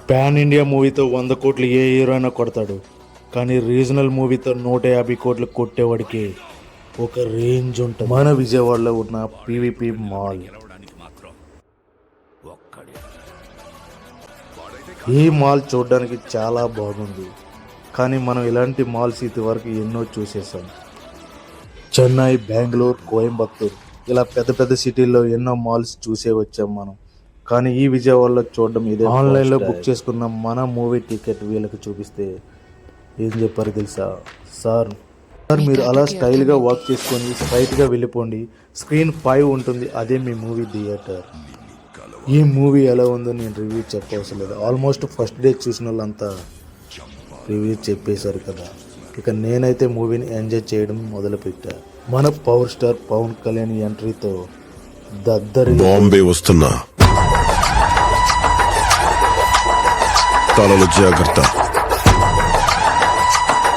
Pan India మూవీతో 100 కోట్లు ఏ hero అయినా కొడతాడు, కానీ రీజనల్ మూవీతో 150 కోట్లు కొట్టేవాడికి ఒక రేంజ్ ఉంటుంది. మన విజయవాడలో ఉన్న పీవీపీ మాల్. ఈ మాల్ చూడడానికి చాలా బాగుంది, కానీ మనం ఇలాంటి మాల్స్ ఇదివరకు ఎన్నో చూసేసాం. చెన్నై, బెంగళూరు, కోయంబత్తూర్ ఇలా పెద్ద పెద్ద సిటీల్లో ఎన్నో మాల్స్ చూసే వచ్చాం మనం. కానీ ఈ విజయవాడలో చూడడం ఇదే. ఆన్లైన్లో బుక్ చేసుకున్న మన మూవీ టికెట్ వీళ్ళకి చూపిస్తే ఏం చెప్పారు తెలుసా? సార్ మీరు అలా స్టైల్గా వాక్ చేసుకొని స్ట్రైట్గా వెళ్ళిపోండి, స్క్రీన్ 5 ఉంటుంది, అదే మీ మూవీ థియేటర్. ఈ మూవీ ఎలా ఉందో నేను రివ్యూ చెప్పవసరం లేదు. ఆల్మోస్ట్ ఫస్ట్ డే చూసిన వాళ్ళంతా రివ్యూ చెప్పేశారు కదా. ఇక నేనైతే మూవీని ఎంజాయ్ చేయడం మొదలుపెట్టా. మన పవర్ స్టార్ పవన్ కళ్యాణ్ ఎంట్రీతో దద్దరి. బాంబే వస్తున్నా, తలలు జాగ్రత్త.